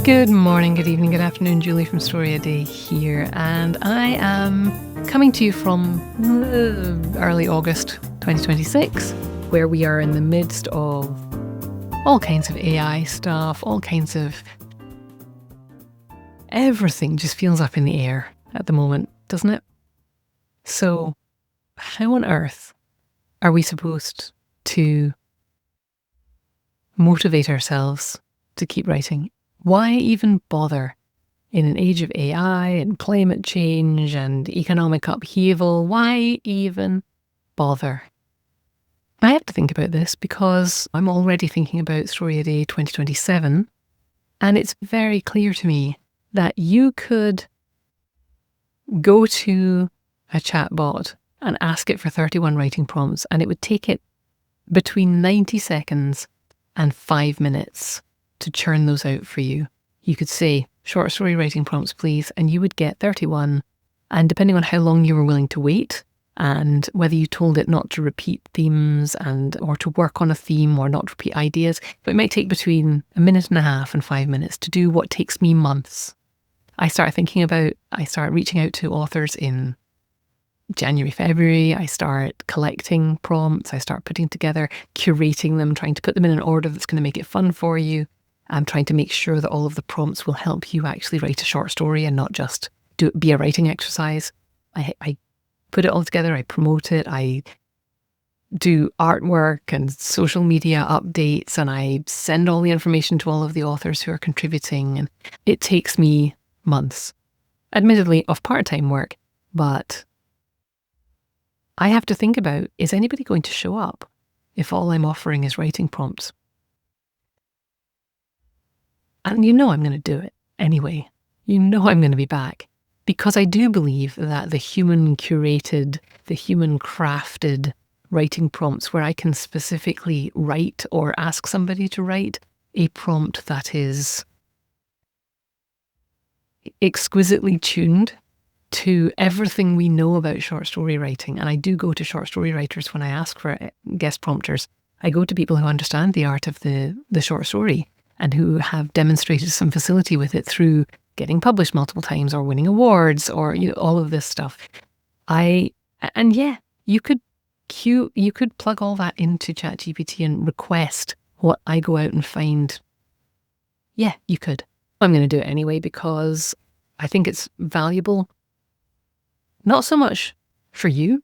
Good morning, good evening, good afternoon. Julie from Story A Day here, and I am coming to you from early August 2026, where we are in the midst of all kinds of AI stuff, all kinds of everything just feels up in the air at the moment, doesn't it? So, how on earth are we supposed to motivate ourselves to keep writing? Why even bother in an age of AI and climate change and economic upheaval? Why even bother? I have to think about this because I'm already thinking about Story A Day 2027, and it's very clear to me that you could go to a chatbot and ask it for 31 writing prompts, and it would take it between 90 seconds and 5 minutes to churn those out for you. You could say, short story writing prompts, please, and you would get 31. And depending on how long you were willing to wait and whether you told it not to repeat themes or to work on a theme or not repeat ideas, but it might take between a minute and a half and 5 minutes to do what takes me months. I start reaching out to authors in January, February. I start collecting prompts. I start putting together, curating them, trying to put them in an order that's going to make it fun for you. I'm trying to make sure that all of the prompts will help you actually write a short story and not just be a writing exercise. I put it all together. I promote it. I do artwork and social media updates, and I send all the information to all of the authors who are contributing. And it takes me months, admittedly, of part-time work, but I have to think about, is anybody going to show up if all I'm offering is writing prompts? And you know I'm going to do it anyway. You know I'm going to be back, because I do believe that the human curated, the human crafted writing prompts where I can specifically write or ask somebody to write a prompt that is exquisitely tuned to everything we know about short story writing. And I do go to short story writers when I ask for guest prompters. I go to people who understand the art of the short story and who have demonstrated some facility with it through getting published multiple times or winning awards or all of this stuff. You could plug all that into ChatGPT and request what I go out and find. Yeah, you could. I'm going to do it anyway because I think it's valuable. Not so much for you,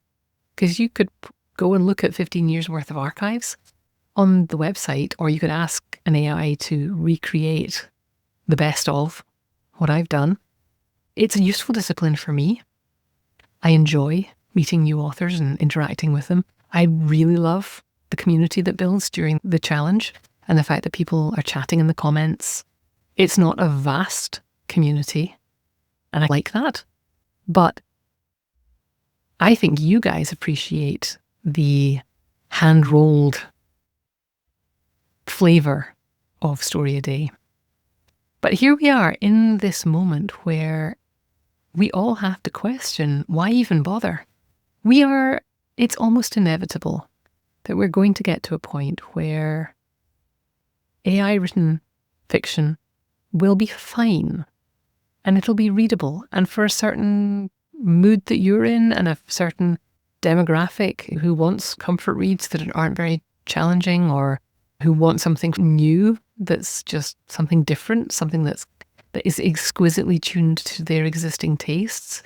because you could go and look at 15 years worth of archives on the website, or you could ask an AI to recreate the best of what I've done. It's a useful discipline for me. I enjoy meeting new authors and interacting with them. I really love the community that builds during the challenge and the fact that people are chatting in the comments. It's not a vast community, and I like that. But I think you guys appreciate the hand-rolled flavor of Story A Day. But here we are in this moment where we all have to question, why even bother? It's almost inevitable that we're going to get to a point where AI-written fiction will be fine and it'll be readable. And for a certain mood that you're in and a certain demographic who wants comfort reads that aren't very challenging, or who want something new that's just something different, something that is exquisitely tuned to their existing tastes,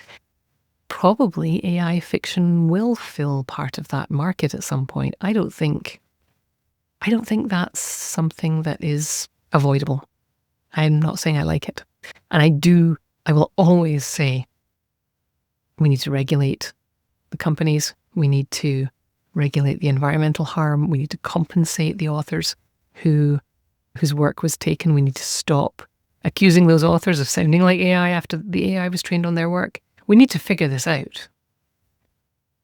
probably AI fiction will fill part of that market at some point. I don't think that's something that is avoidable. I'm not saying I like it. And I will always say we need to regulate the companies. We need to regulate the environmental harm. We need to compensate the authors whose work was taken. We need to stop accusing those authors of sounding like AI after the AI was trained on their work. We need to figure this out.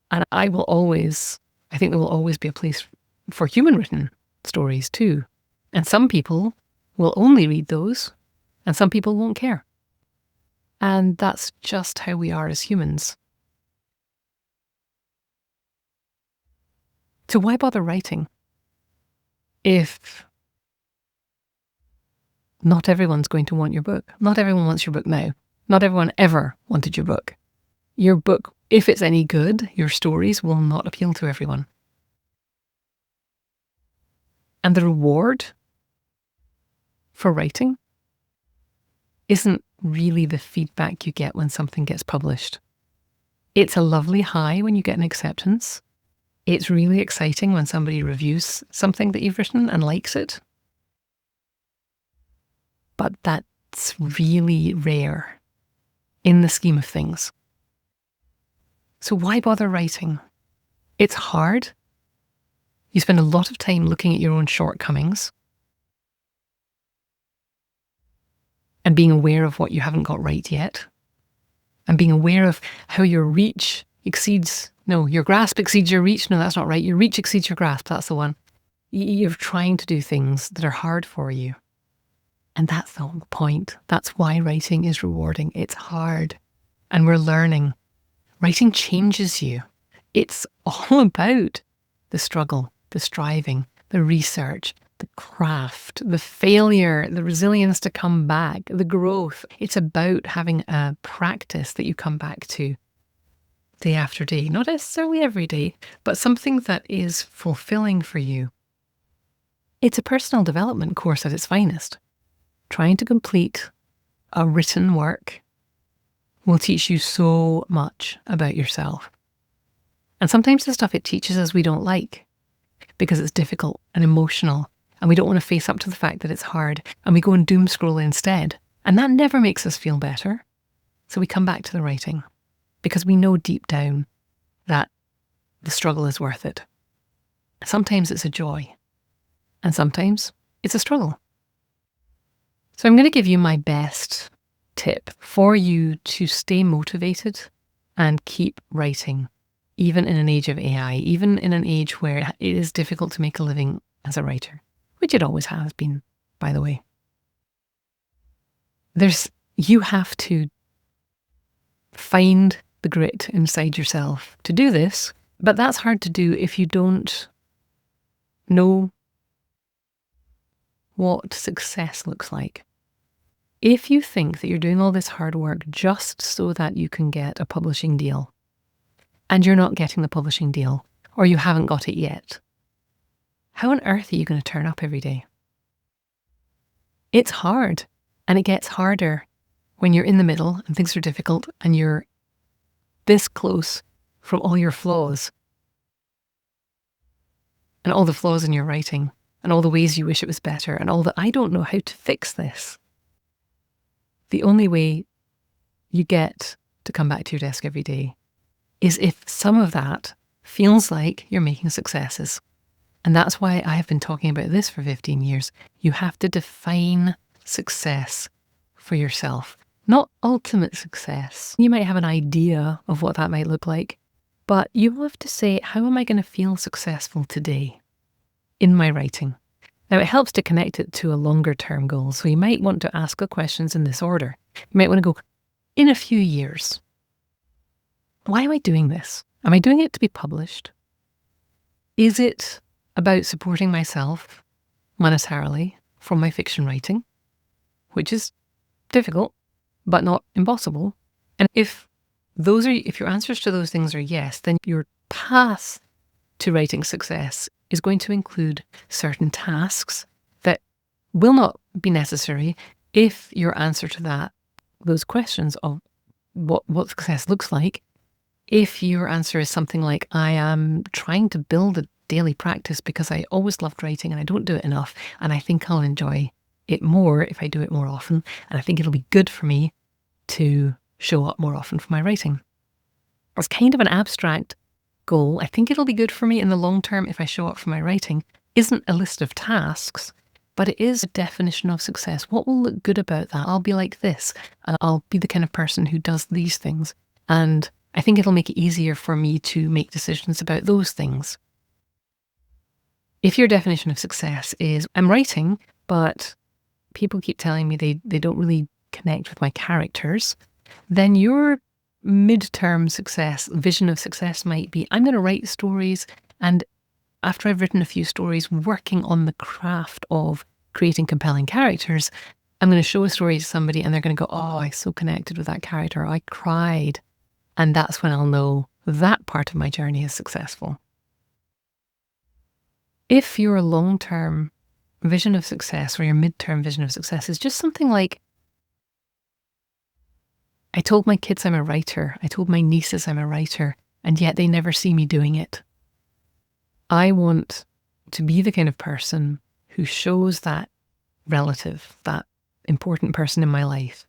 And I think there will always be a place for human written stories too. And some people will only read those, and some people won't care. And that's just how we are as humans. So why bother writing if Not everyone's going to want your book. Not everyone wants your book now. Not everyone ever wanted your book. Your book, if it's any good, your stories will not appeal to everyone. And the reward for writing isn't really the feedback you get when something gets published. It's a lovely high when you get an acceptance. It's really exciting when somebody reviews something that you've written and likes it. But that's really rare in the scheme of things. So why bother writing? It's hard. You spend a lot of time looking at your own shortcomings and being aware of what you haven't got right yet, and being aware of how your grasp exceeds your reach. No, that's not right. Your reach exceeds your grasp. That's the one. You're trying to do things that are hard for you. And that's the whole point. That's why writing is rewarding. It's hard. And we're learning. Writing changes you. It's all about the struggle, the striving, the research, the craft, the failure, the resilience to come back, the growth. It's about having a practice that you come back to day after day. Not necessarily every day, but something that is fulfilling for you. It's a personal development course at its finest. Trying to complete a written work will teach you so much about yourself. And sometimes the stuff it teaches us we don't like because it's difficult and emotional, and we don't want to face up to the fact that it's hard, and we go and doom scroll instead. And that never makes us feel better. So we come back to the writing because we know deep down that the struggle is worth it. Sometimes it's a joy, and sometimes it's a struggle. So I'm going to give you my best tip for you to stay motivated and keep writing, even in an age of AI, even in an age where it is difficult to make a living as a writer, which it always has been, by the way. You have to find the grit inside yourself to do this, but that's hard to do if you don't know what success looks like. If you think that you're doing all this hard work just so that you can get a publishing deal, and you're not getting the publishing deal, or you haven't got it yet, how on earth are you going to turn up every day? It's hard, and it gets harder when you're in the middle and things are difficult and you're this close from all your flaws and all the flaws in your writing and all the ways you wish it was better and all the I don't know how to fix this. The only way you get to come back to your desk every day is if some of that feels like you're making successes. And that's why I have been talking about this for 15 years. You have to define success for yourself, not ultimate success. You might have an idea of what that might look like, but you have to say, how am I going to feel successful today in my writing? Now, it helps to connect it to a longer term goal. So you might want to ask the questions in this order. You might want to go, in a few years, why am I doing this? Am I doing it to be published? Is it about supporting myself monetarily from my fiction writing, which is difficult, but not impossible? And if your answers to those things are yes, then your path to writing success is going to include certain tasks that will not be necessary if your answer to those questions of what success looks like, if your answer is something like, I am trying to build a daily practice because I always loved writing and I don't do it enough, and I think I'll enjoy it more if I do it more often, and I think it'll be good for me to show up more often for my writing. It's kind of an abstract goal. I think it'll be good for me in the long term if I show up for my writing isn't a list of tasks, but it is a definition of success. What will look good about that? I'll be like this, and I'll be the kind of person who does these things. And I think it'll make it easier for me to make decisions about those things. If your definition of success is, I'm writing, but people keep telling me they don't really connect with my characters, then your midterm vision of success might be, I'm going to write stories, and after I've written a few stories, working on the craft of creating compelling characters, I'm going to show a story to somebody and they're going to go, oh, I so connected with that character. I cried. And that's when I'll know that part of my journey is successful. If your long-term vision of success or your mid-term vision of success is just something like, I told my kids I'm a writer, I told my nieces I'm a writer, and yet they never see me doing it. I want to be the kind of person who shows that relative, that important person in my life,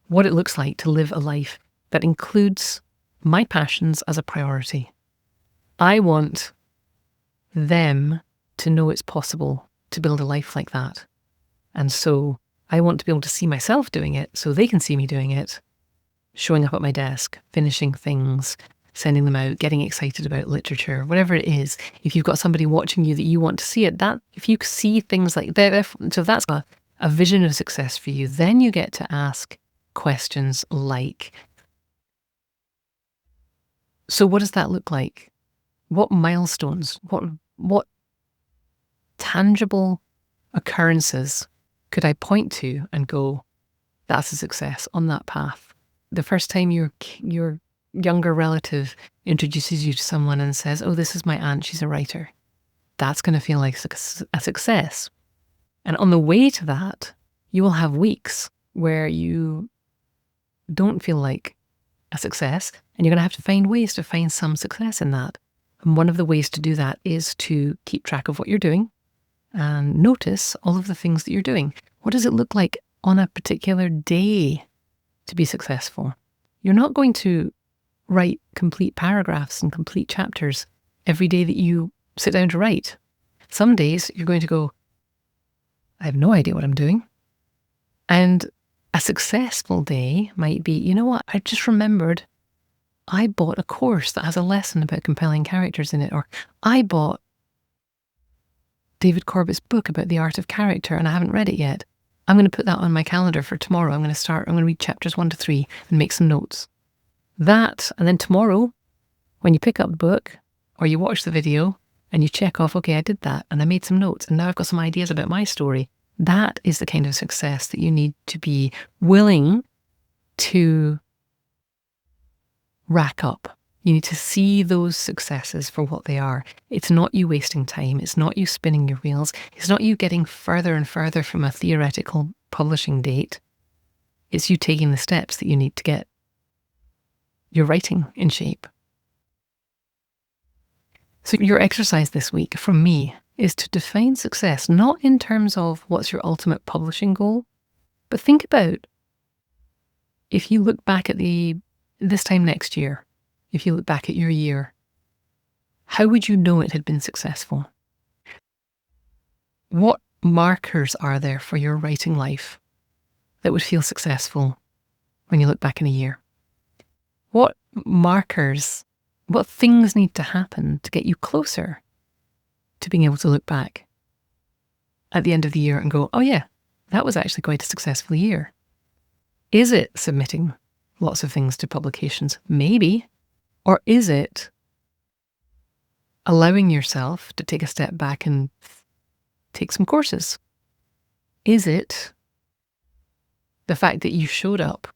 what it looks like to live a life that includes my passions as a priority. I want them to know it's possible to build a life like that. And so I want to be able to see myself doing it so they can see me doing it, showing up at my desk, finishing things, sending them out, getting excited about literature, whatever it is. If you've got somebody watching you that you want to see it, that if you see things like that, so if that's a vision of success for you, then you get to ask questions like, so what does that look like? What milestones, what tangible occurrences could I point to and go, that's a success on that path? The first time your younger relative introduces you to someone and says, oh, this is my aunt, she's a writer, that's going to feel like a success. And on the way to that, you will have weeks where you don't feel like a success, and you're going to have to find ways to find some success in that. And one of the ways to do that is to keep track of what you're doing and notice all of the things that you're doing. What does it look like on a particular day to be successful? You're not going to write complete paragraphs and complete chapters every day that you sit down to write. Some days you're going to go, I have no idea what I'm doing. And a successful day might be, you know what, I just remembered I bought a course that has a lesson about compelling characters in it, or I bought David Corbett's book about the art of character and I haven't read it yet. I'm going to put that on my calendar for tomorrow. I'm going to read chapters 1 to 3 and make some notes. That, and then tomorrow, when you pick up the book or you watch the video and you check off, okay, I did that and I made some notes and now I've got some ideas about my story. That is the kind of success that you need to be willing to rack up. You need to see those successes for what they are. It's not you wasting time. It's not you spinning your wheels. It's not you getting further and further from a theoretical publishing date. It's you taking the steps that you need to get your writing in shape. So your exercise this week from me is to define success, not in terms of what's your ultimate publishing goal, but think about if you look back at this time next year, if you look back at your year, how would you know it had been successful? What markers are there for your writing life that would feel successful when you look back in a year? What markers, what things need to happen to get you closer to being able to look back at the end of the year and go, oh yeah, that was actually quite a successful year? Is it submitting lots of things to publications? Maybe. Or is it allowing yourself to take a step back and take some courses? Is it the fact that you showed up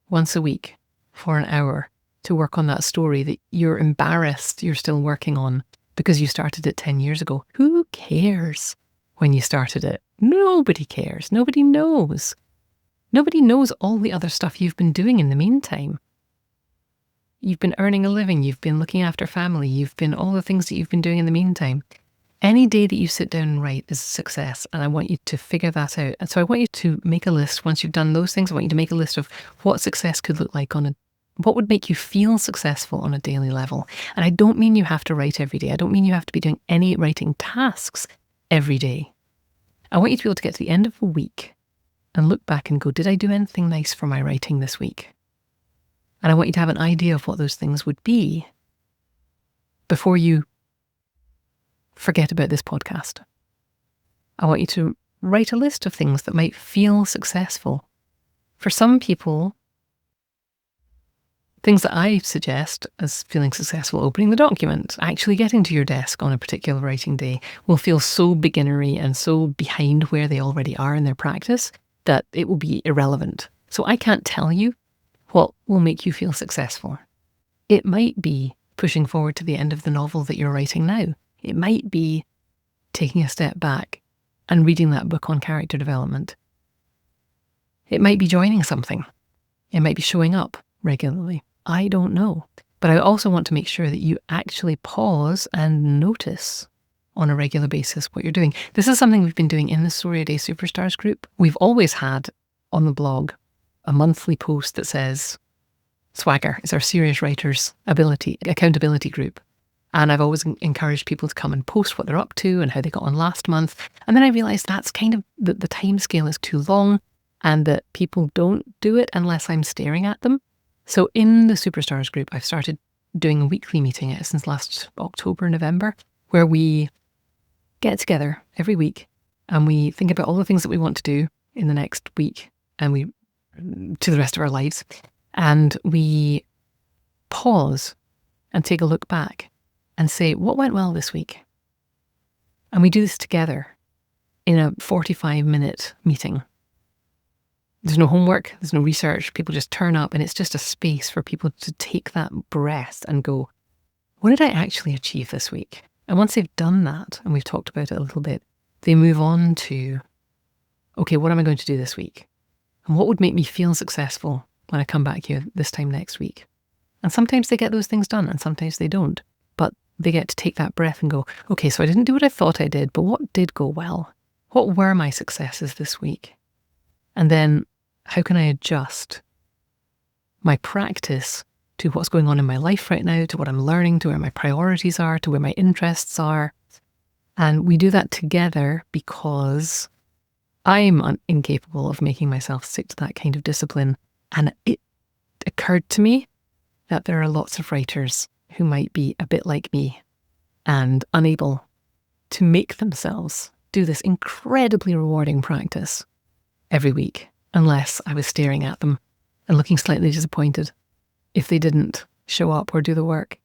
once a week for an hour to work on that story that you're embarrassed you're still working on because you started it 10 years ago? Who cares when you started it? Nobody cares. Nobody knows. Nobody knows all the other stuff you've been doing in the meantime. You've been earning a living, you've been looking after family, you've been all the things that you've been doing in the meantime. Any day that you sit down and write is a success, and I want you to figure that out. And so I want you to make a list. Once you've done those things, I want you to make a list of what success could look like what would make you feel successful on a daily level. And I don't mean you have to write every day. I don't mean you have to be doing any writing tasks every day. I want you to be able to get to the end of a week and look back and go, did I do anything nice for my writing this week? And I want you to have an idea of what those things would be before you forget about this podcast. I want you to write a list of things that might feel successful. For some people, Things that I suggest as feeling successful: opening the document, actually getting to your desk on a particular writing day, will feel so beginnery and so behind where they already are in their practice that it will be irrelevant. So I can't tell you what will make you feel successful. It might be pushing forward to the end of the novel that you're writing now. It might be taking a step back and reading that book on character development. It might be joining something. It might be showing up regularly. I don't know. But I also want to make sure that you actually pause and notice on a regular basis what you're doing. This is something we've been doing in the Story a Day Superstars group. We've always had on the blog a monthly post that says Swagger is our serious writers accountability group. And I've always encouraged people to come and post what they're up to and how they got on last month. And then I realised that's kind of, the time scale is too long and that people don't do it unless I'm staring at them. So in the Superstars group, I've started doing a weekly meeting since last October, November, where we get together every week and we think about all the things that we want to do in the next week and to the rest of our lives. And we pause and take a look back and say, what went well this week? And we do this together in a 45-minute meeting. There's no homework, there's no research, people just turn up, and it's just a space for people to take that breath and go, what did I actually achieve this week? And once they've done that, and we've talked about it a little bit, they move on to, okay, what am I going to do this week? And what would make me feel successful when I come back here this time next week? And sometimes they get those things done and sometimes they don't. But they get to take that breath and go, okay, so I didn't do what I thought I did, but what did go well? What were my successes this week? And then how can I adjust my practice to what's going on in my life right now, to what I'm learning, to where my priorities are, to where my interests are? And we do that together because I'm incapable of making myself stick to that kind of discipline. And it occurred to me that there are lots of writers who might be a bit like me and unable to make themselves do this incredibly rewarding practice every week, unless I was staring at them and looking slightly disappointed if they didn't show up or do the work.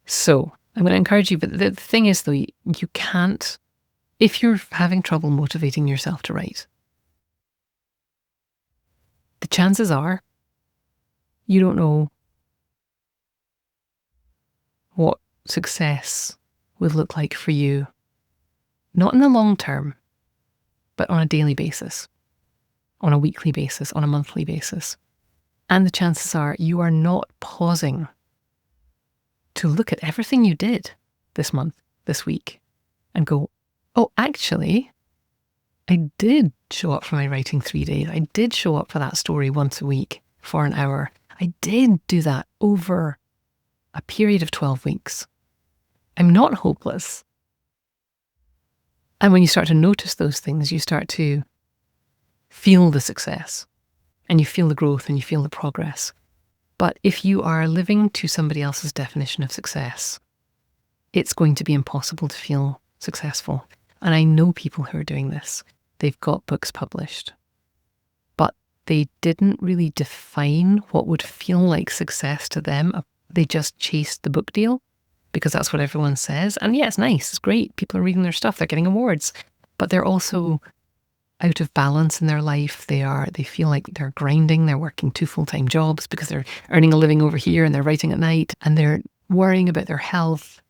So I'm going to encourage you, but the thing is though, you can't, if you're having trouble motivating yourself to write, the chances are you don't know what success would look like for you, not in the long term, but on a daily basis, on a weekly basis, on a monthly basis. And the chances are you are not pausing to look at everything you did this month, this week, and go, oh, actually, I did show up for my writing 3 days. I did show up for that story once a week for an hour. I did do that over a period of 12 weeks. I'm not hopeless. And when you start to notice those things, you start to feel the success and you feel the growth and you feel the progress. But if you are living to somebody else's definition of success, it's going to be impossible to feel successful. And I know people who are doing this. They've got books published, but they didn't really define what would feel like success to them. They just chased the book deal because that's what everyone says. And yeah, it's nice, it's great. People are reading their stuff, they're getting awards, but they're also out of balance in their life. They feel like they're grinding, they're working 2 full-time jobs because they're earning a living over here and they're writing at night and they're worrying about their health.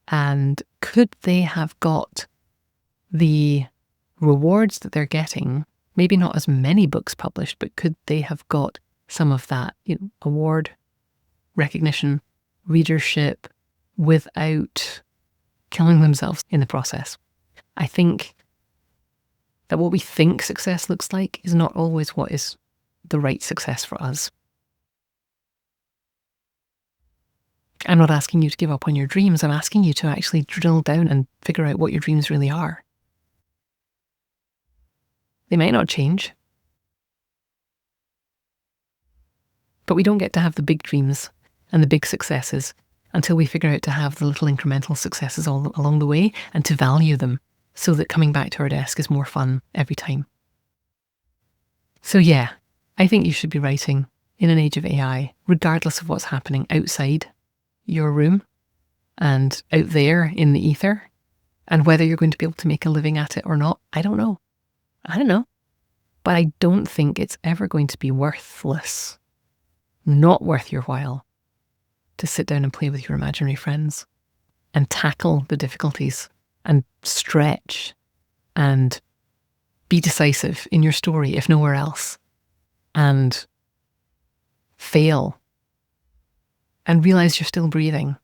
And could they have got the rewards that they're getting, maybe not as many books published, but could they have got some of that, award recognition, readership, without killing themselves in the process? I think that what we think success looks like is not always what is the right success for us. I'm not asking you to give up on your dreams. I'm asking you to actually drill down and figure out what your dreams really are. They might not change, but we don't get to have the big dreams and the big successes until we figure out to have the little incremental successes all along the way and to value them so that coming back to our desk is more fun every time. So yeah, I think you should be writing in an age of AI, regardless of what's happening outside your room and out there in the ether, and whether you're going to be able to make a living at it or not, I don't know. But I don't think it's ever going to be worthless, not worth your while, to sit down and play with your imaginary friends and tackle the difficulties and stretch and be decisive in your story, if nowhere else, and fail and realize you're still breathing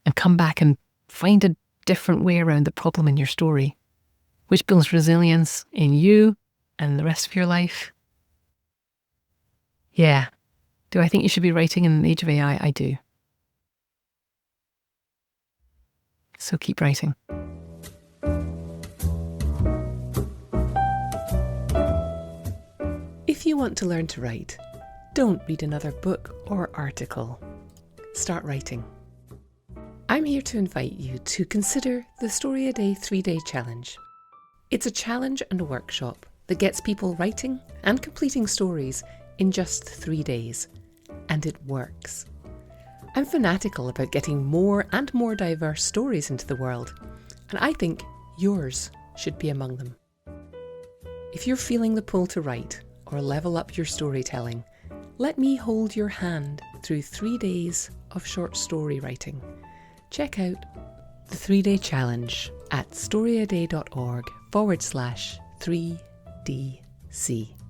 and come back and find a different way around the problem in your story, which builds resilience in you and the rest of your life. Yeah. Do I think you should be writing in an age of AI? I do. So keep writing. If you want to learn to write, don't read another book or article. Start writing. I'm here to invite you to consider the Story a Day 3-Day Challenge. It's a challenge and a workshop that gets people writing and completing stories in just 3 days. And it works. I'm fanatical about getting more and more diverse stories into the world, and I think yours should be among them. If you're feeling the pull to write or level up your storytelling, let me hold your hand through 3 days of short story writing. Check out the 3-Day Challenge at storyaday.org/3DC.